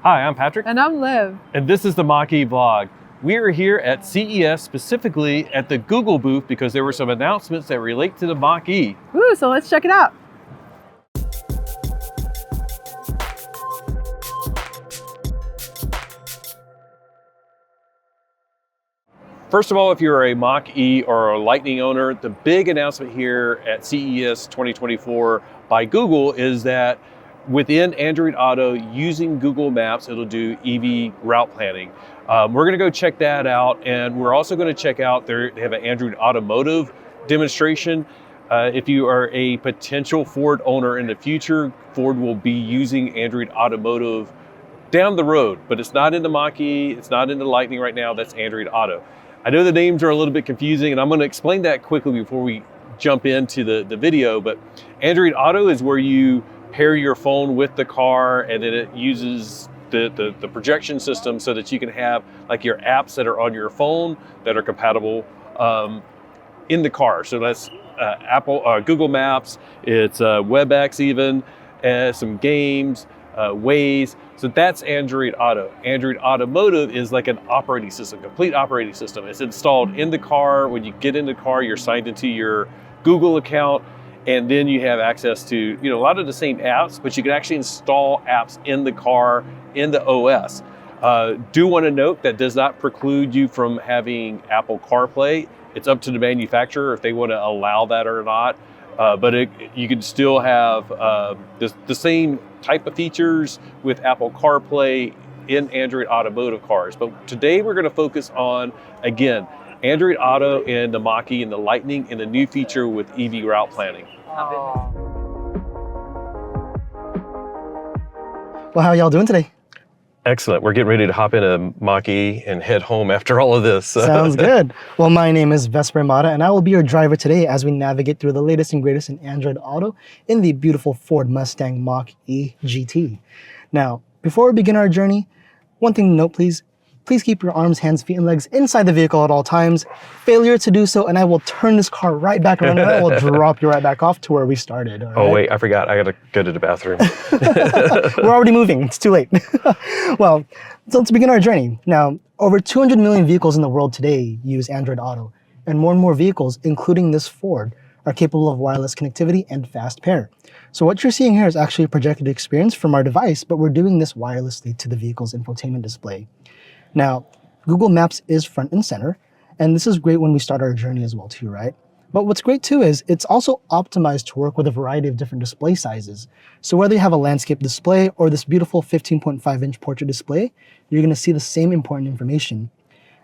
Hi, I'm Patrick. And I'm Liv. And this is the Mach-E vlog. We are here at CES, specifically at the Google booth, because there were some announcements that relate to the Mach-E. Woo, so let's check it out. First of all, if you're a Mach-E or a Lightning owner, the big announcement here at CES 2024 by Google is that within Android Auto, using Google Maps, it'll do EV route planning. We're gonna go check that out, and we're also gonna check out, they have an Android Automotive demonstration. If you are a potential Ford owner in the future, Ford will be using Android Automotive down the road, but it's not in the Mach-E, it's not in the Lightning right now, that's Android Auto. I know the names are a little bit confusing, and I'm going to explain that quickly before we jump into the video, but Android Auto is where you pair your phone with the car, and then it uses the projection system so that you can have like your apps that are on your phone that are compatible in the car. So that's Google Maps, it's WebEx even, some games, Waze. So that's Android Auto. Android Automotive is like an operating system, complete operating system. It's installed in the car. When you get in the car, you're signed into your Google account, and then you have access to a lot of the same apps, but you can actually install apps in the car, in the OS. Do want to note that does not preclude you from having Apple CarPlay. It's up to the manufacturer if they want to allow that or not. But you can still have the same type of features with Apple CarPlay in Android Automotive cars. But today we're going to focus on, again, Android Auto and the Mach-E and the Lightning and the new feature with EV route planning. Well, how are y'all doing today? Excellent. We're getting ready to hop in a Mach-E and head home after all of this. Sounds good. Well, my name is Vesper Mata, and I will be your driver today as we navigate through the latest and greatest in Android Auto in the beautiful Ford Mustang Mach-E GT. Now, before we begin our journey, one thing to note, please keep your arms, hands, feet, and legs inside the vehicle at all times. Failure to do so, and I will turn this car right back around, and I will drop you right back off to where we started. All right? Oh, wait, I forgot. I got to go to the bathroom. We're already moving. It's too late. Well, so let's begin our journey. Now, over 200 million vehicles in the world today use Android Auto, and more vehicles, including this Ford, are capable of wireless connectivity and fast pair. So what you're seeing here is actually a projected experience from our device, but we're doing this wirelessly to the vehicle's infotainment display. Now, Google Maps is front and center, and this is great when we start our journey as well too, right? But what's great too is it's also optimized to work with a variety of different display sizes. So whether you have a landscape display or this beautiful 15.5-inch portrait display, you're gonna see the same important information.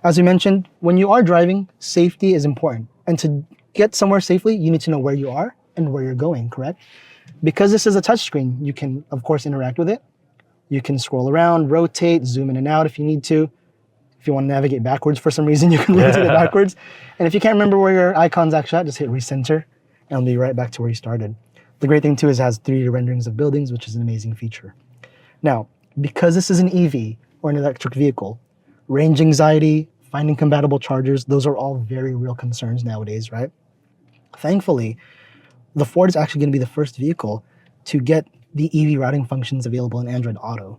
As we mentioned, when you are driving, safety is important. And to get somewhere safely, you need to know where you are and where you're going, correct? Because this is a touchscreen, you can, of course, interact with it. You can scroll around, rotate, zoom in and out if you need to. If you want to navigate backwards for some reason, you can rotate it backwards. And if you can't remember where your icon's actually at, just hit recenter, and it'll be right back to where you started. The great thing too is it has 3D renderings of buildings, which is an amazing feature. Now, because this is an EV or an electric vehicle, range anxiety, finding compatible chargers, those are all very real concerns nowadays, right? Thankfully, the Ford is actually going to be the first vehicle to get the EV routing functions available in Android Auto.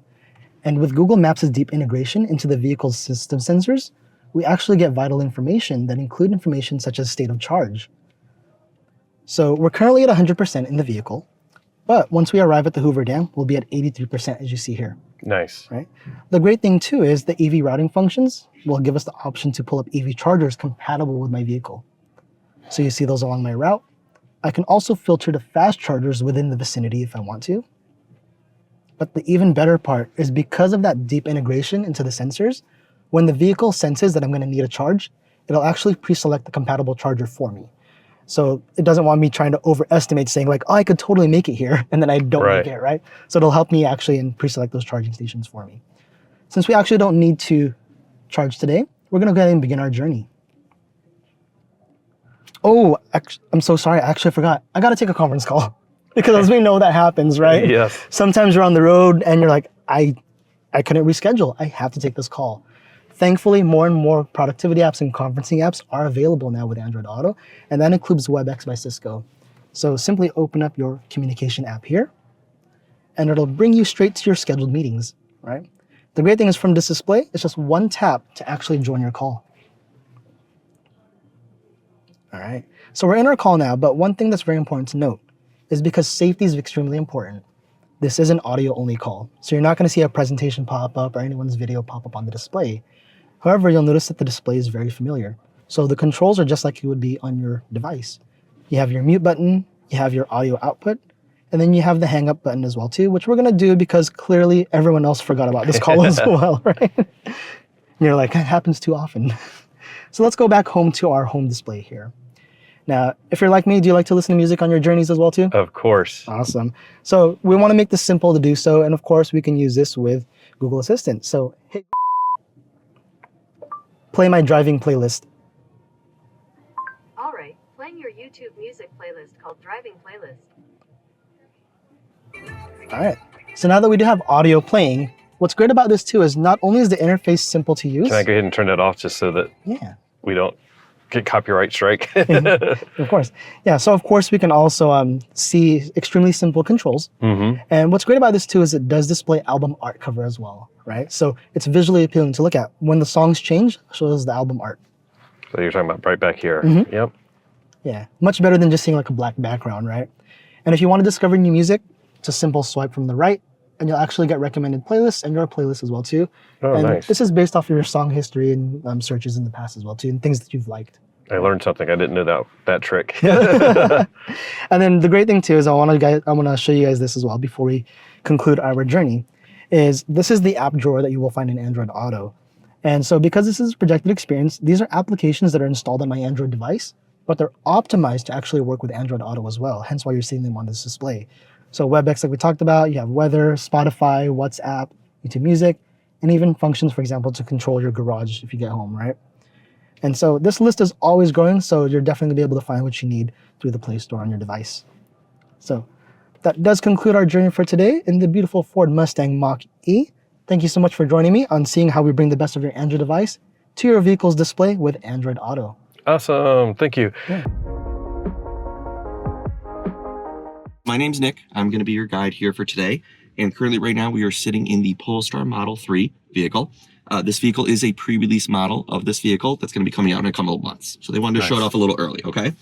And with Google Maps' deep integration into the vehicle's system sensors, we actually get vital information that include information such as state of charge. So we're currently at 100% in the vehicle, but once we arrive at the Hoover Dam, we'll be at 83% as you see here. Nice. Right? The great thing too is the EV routing functions will give us the option to pull up EV chargers compatible with my vehicle. So you see those along my route. I can also filter the fast chargers within the vicinity if I want to. But the even better part is because of that deep integration into the sensors, when the vehicle senses that I'm going to need a charge, it'll actually pre-select the compatible charger for me. So it doesn't want me trying to overestimate saying like, oh, I could totally make it here, and then I don't make it, right? So it'll help me actually and pre-select those charging stations for me. Since we actually don't need to charge today, we're going to go ahead and begin our journey. Oh, I'm so sorry. I actually forgot. I got to take a conference call. Because as we know that happens, right? Yes. Sometimes you're on the road and you're like, I couldn't reschedule. I have to take this call. Thankfully, more and more productivity apps and conferencing apps are available now with Android Auto, and that includes WebEx by Cisco. So simply open up your communication app here, and it'll bring you straight to your scheduled meetings, right? The great thing is from this display, it's just one tap to actually join your call. All right, so we're in our call now, but one thing that's very important to note is because safety is extremely important. This is an audio-only call, so you're not going to see a presentation pop up or anyone's video pop up on the display. However, you'll notice that the display is very familiar. So the controls are just like it would be on your device. You have your mute button, you have your audio output, and then you have the hang up button as well too, which we're gonna do because clearly everyone else forgot about this call as well, right? And you're like, that happens too often. So let's go back home to our home display here. Now, if you're like me, do you like to listen to music on your journeys as well too? Of course. Awesome. So we wanna make this simple to do so, and of course we can use this with Google Assistant. So hey, play my driving playlist. All right, playing your YouTube music playlist called Driving Playlist. All right, so now that we do have audio playing, what's great about this too is not only is the interface simple to use. Can I go ahead and turn that off just so that we don't get copyright strike? Of course. Yeah, so of course we can also see extremely simple controls. And what's great about this too is it does display album art cover as well, right? So it's visually appealing to look at. When the songs change, it shows the album art. So you're talking about right back here. Yep. Yeah, much better than just seeing like a black background, right? And if you want to discover new music, it's a simple swipe from the right, and you'll actually get recommended playlists and your playlist as well too. Oh, and nice. This is based off of your song history and searches in the past as well too, and things that you've liked. I learned something. I didn't know that trick. And then the great thing too is I want to show you guys this as well before we conclude our journey. This is the app drawer that you will find in Android Auto. And so because this is a projected experience, these are applications that are installed on my Android device, but they're optimized to actually work with Android Auto as well, hence why you're seeing them on this display. So WebEx, like we talked about, you have weather, Spotify, WhatsApp, YouTube Music, and even functions, for example, to control your garage if you get home, right? And so this list is always growing, so you're definitely gonna be able to find what you need through the Play Store on your device. So that does conclude our journey for today in the beautiful Ford Mustang Mach-E. Thank you so much for joining me on seeing how we bring the best of your Android device to your vehicle's display with Android Auto. Awesome. Thank you. Yeah. My name's Nick. I'm going to be your guide here for today. And currently right now we are sitting in the Polestar Model 3 vehicle. This vehicle is a pre-release model of this vehicle that's going to be coming out in a couple of months. So they wanted to show it off a little early, okay?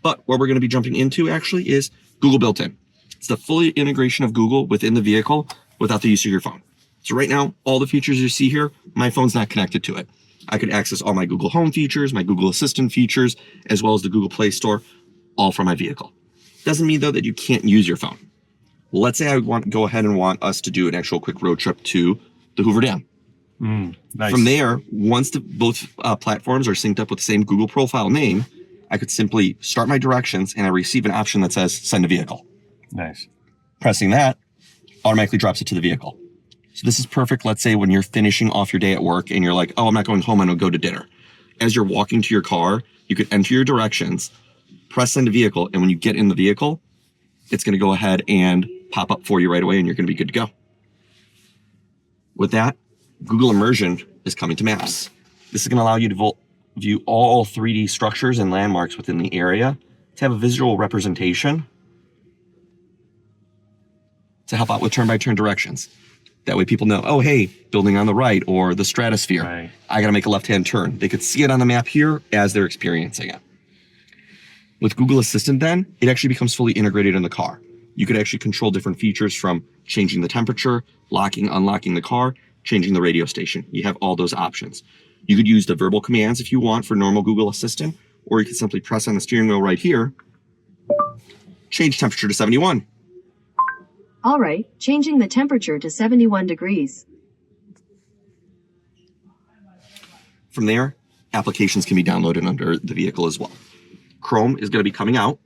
But what we're going to be jumping into actually is Google built-in. It's the full integration of Google within the vehicle without the use of your phone. So right now, all the features you see here, my phone's not connected to it. I could access all my Google Home features, my Google Assistant features, as well as the Google Play Store, all from my vehicle. Doesn't mean though that you can't use your phone. Well, let's say I go ahead and want us to do an actual quick road trip to the Hoover Dam. Nice. From there, once both platforms are synced up with the same Google profile name, I could simply start my directions and I receive an option that says send a vehicle. Nice. Pressing that automatically drops it to the vehicle. So this is perfect. Let's say when you're finishing off your day at work and you're like, oh, I'm not going home, I'm gonna go to dinner. As you're walking to your car, you could enter your directions, press send a vehicle, and when you get in the vehicle, it's gonna go ahead and pop up for you right away and you're gonna be good to go. With that, Google Immersion is coming to Maps. This is gonna allow you to view all 3D structures and landmarks within the area to have a visual representation to help out with turn-by-turn directions. That way people know, oh, hey, building on the right or the stratosphere. Right. I got to make a left-hand turn. They could see it on the map here as they're experiencing it. With Google Assistant then, it actually becomes fully integrated in the car. You could actually control different features from changing the temperature, locking, unlocking the car, changing the radio station. You have all those options. You could use the verbal commands if you want for normal Google Assistant, or you could simply press on the steering wheel right here, change temperature to 71. All right, changing the temperature to 71 degrees. From there, applications can be downloaded under the vehicle as well. Chrome is going to be coming out.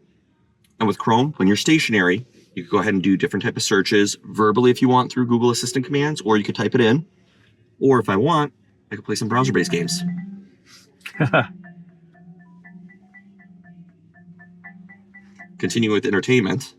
And with Chrome, when you're stationary, you can go ahead and do different type of searches verbally if you want through Google Assistant commands, or you could type it in. Or if I want, I could play some browser-based games. Continue with entertainment.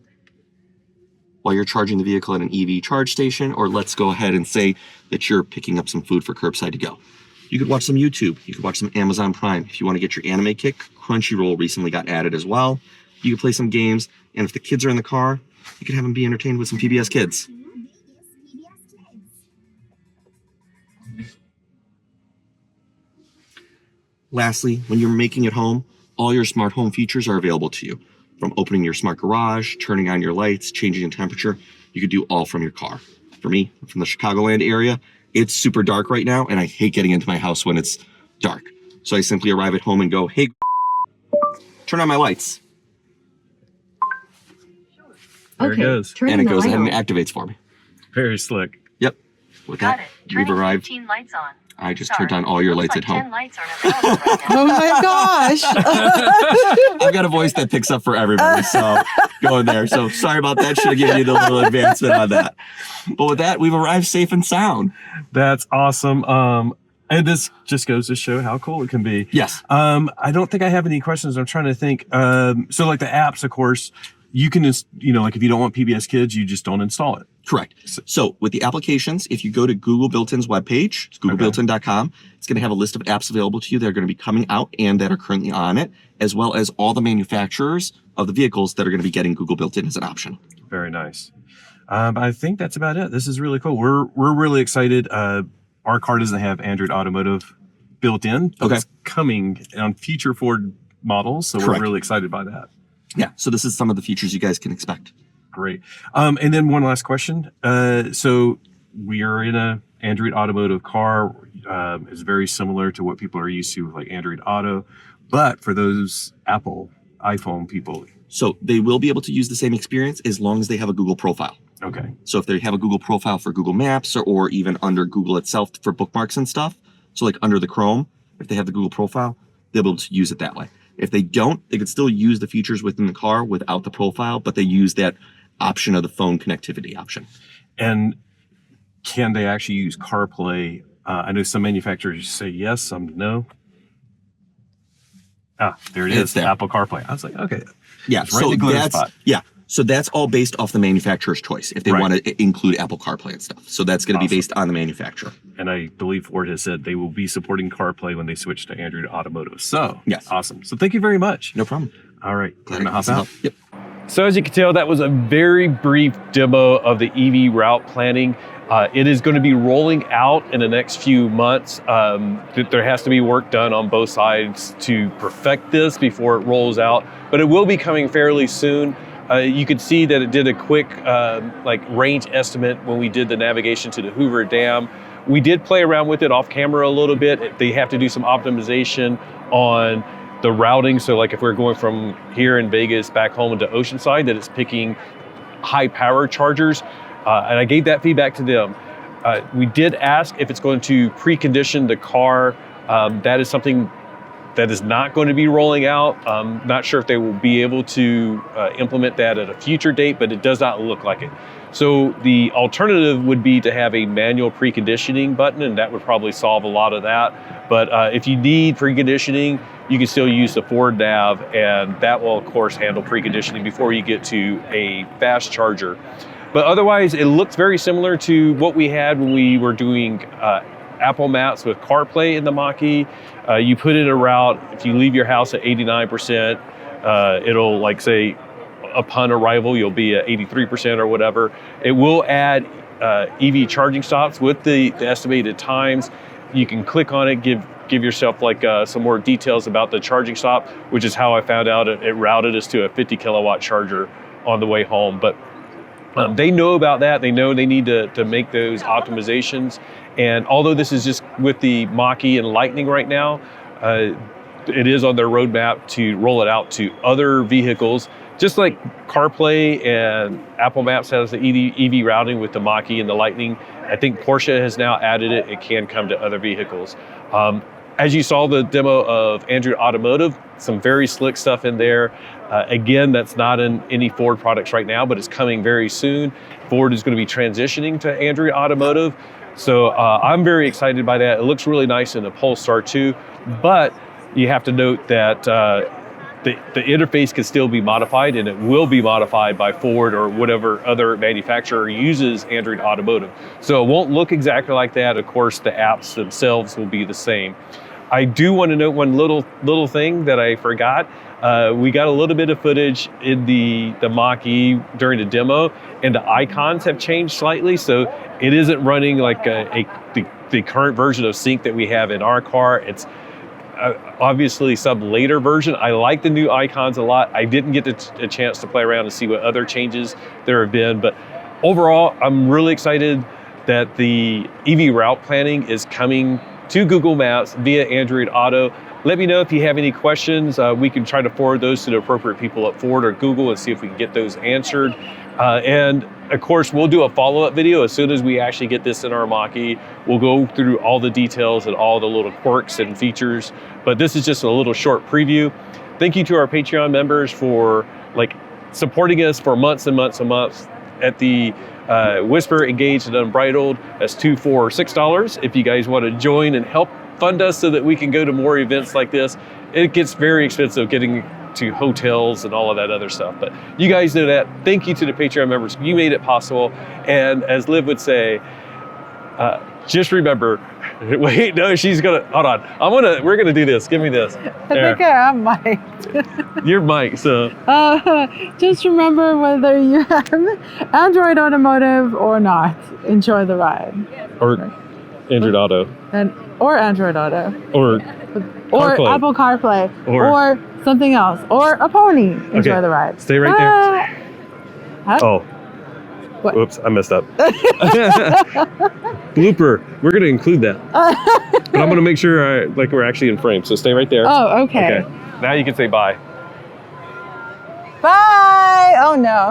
While you're charging the vehicle at an EV charge station, or let's go ahead and say that you're picking up some food for curbside to go. You could watch some YouTube. You could watch some Amazon Prime. If you want to get your anime kick, Crunchyroll recently got added as well. You could play some games, and if the kids are in the car, you could have them be entertained with some PBS Kids. Lastly, when you're making it home, all your smart home features are available to you. From opening your smart garage, turning on your lights, changing the temperature, you could do all from your car. For me, I'm from the Chicagoland area, it's super dark right now, and I hate getting into my house when it's dark. So I simply arrive at home and go, hey, turn on my lights. There it Okay, goes. turning And it the goes light ahead and on. activates for me. Very slick. Yep. With Got that, it. we've Turning arrived. 15 lights on. I just Sorry. turned on all your Looks lights like at 10 home. lights aren't available right now. Oh my gosh. I've got a voice that picks up for everybody, so going there. So sorry about that. Should have given you the little advancement on that. But with that, we've arrived safe and sound. That's awesome. And this just goes to show how cool it can be. Yes. I don't think I have any questions. I'm trying to think. So like the apps, of course, you can just, like if you don't want PBS Kids, you just don't install it. Correct. So with the applications, if you go to Google Built-in's webpage, it's googlebuiltin.com, it's going to have a list of apps available to you that are going to be coming out and that are currently on it, as well as all the manufacturers of the vehicles that are going to be getting Google Built-in as an option. Very nice. I think that's about it. This is really cool. We're really excited. Our car doesn't have Android Automotive built in, but Okay. it's coming on future Ford models, so Correct. we're really excited by that. Yeah. So this is some of the features you guys can expect. Great. And then one last question. So we are in a Android Automotive car. It's very similar to what people are used to with like Android Auto, but for those Apple iPhone people. So they will be able to use the same experience as long as they have a Google profile. Okay. So if they have a Google profile for Google Maps or even under Google itself for bookmarks and stuff, so like under the Chrome, if they have the Google profile, they'll be able to use it that way. If they don't, they could still use the features within the car without the profile, but they use that option of the phone connectivity option. And can they actually use CarPlay? I know some manufacturers say yes, some no. There it It's is, there. Apple CarPlay. I was like, okay. Yeah, It's right in the glitter spot. So that's all based off the manufacturer's choice if they Right. want to include Apple CarPlay and stuff. So that's going to Awesome. be based on the manufacturer. And I believe Ford has said they will be supporting CarPlay when they switch to Android Automotive. So, Yes. awesome. So thank you very much. No problem. All right. We're Glad going to I hop could out. Yep. So as you can tell, that was a very brief demo of the EV route planning. It is going to be rolling out in the next few months. There has to be work done on both sides to perfect this before it rolls out, but it will be coming fairly soon. You could see that it did a quick range estimate when we did the navigation to the Hoover Dam. We did play around with it off camera a little bit. They have to do some optimization on the routing. So like if we're going from here in Vegas back home into Oceanside, that it's picking high power chargers. And I gave that feedback to them. We did ask if it's going to precondition the car. That is something that is not going to be rolling out. Not sure if they will be able to implement that at a future date, but it does not look like it. So the alternative would be to have a manual preconditioning button, and that would probably solve a lot of that. But if you need preconditioning, you can still use the Ford Nav, and that will of course handle preconditioning before you get to a fast charger. But otherwise, it looks very similar to what we had when we were doing Apple Maps with CarPlay in the Mach-E. You put in a route, if you leave your house at 89%, it'll like say upon arrival, you'll be at 83% or whatever. It will add EV charging stops with the estimated times. You can click on it, give yourself like some more details about the charging stop, which is how I found out it routed us to a 50 kilowatt charger on the way home. But they know about that. They know they need to make those optimizations. And although this is just with the Mach-E and Lightning right now, it is on their roadmap to roll it out to other vehicles. Just like CarPlay and Apple Maps has the EV routing with the Mach-E and the Lightning, I think Porsche has now added it. It can come to other vehicles. As you saw the demo of Android Automotive, some very slick stuff in there. Again, that's not in any Ford products right now, but it's coming very soon. Ford is going to be transitioning to Android Automotive. So I'm very excited by that. It looks really nice in the Polestar 2, but you have to note that the interface can still be modified, and it will be modified by Ford or whatever other manufacturer uses Android Automotive. So it won't look exactly like that. Of course, the apps themselves will be the same. I do want to note one little thing that I forgot. We got a little bit of footage in the Mach-E during the demo, and the icons have changed slightly, so it isn't running like the current version of Sync that we have in our car. It's obviously some later version. I like the new icons a lot. I didn't get a chance to play around and see what other changes there have been, but overall, I'm really excited that the EV route planning is coming to Google Maps via Android Auto. Let me know if you have any questions. We can try to forward those to the appropriate people at Ford or Google and see if we can get those answered. And of course, we'll do a follow-up video as soon as we actually get this in our Mach-E. We'll go through all the details and all the little quirks and features, but this is just a little short preview. Thank you to our Patreon members for supporting us for months and months and months at the Whisper, Engaged, and Unbridled. That's $2 for $6. If you guys want to join and help fund us so that we can go to more events like this. It gets very expensive getting to hotels and all of that other stuff, but you guys know that. Thank you to the Patreon members. You made it possible. And as Liv would say, just remember, wait, no, she's gonna, hold on. We're gonna do this. Give me this. I think I am mic'd. You're mic'd, so. Just remember, whether you have Android Automotive or not, enjoy the ride. Or Android Auto. Or Android Auto. Or CarPlay. Apple CarPlay. Or something else. Or a pony. Enjoy the ride. Stay right there. Huh? Oh. What? Whoops, I messed up. Blooper. We're going to include that. But I'm going to make sure we're actually in frame. So stay right there. Oh, okay. Now you can say bye. Bye. Oh, no.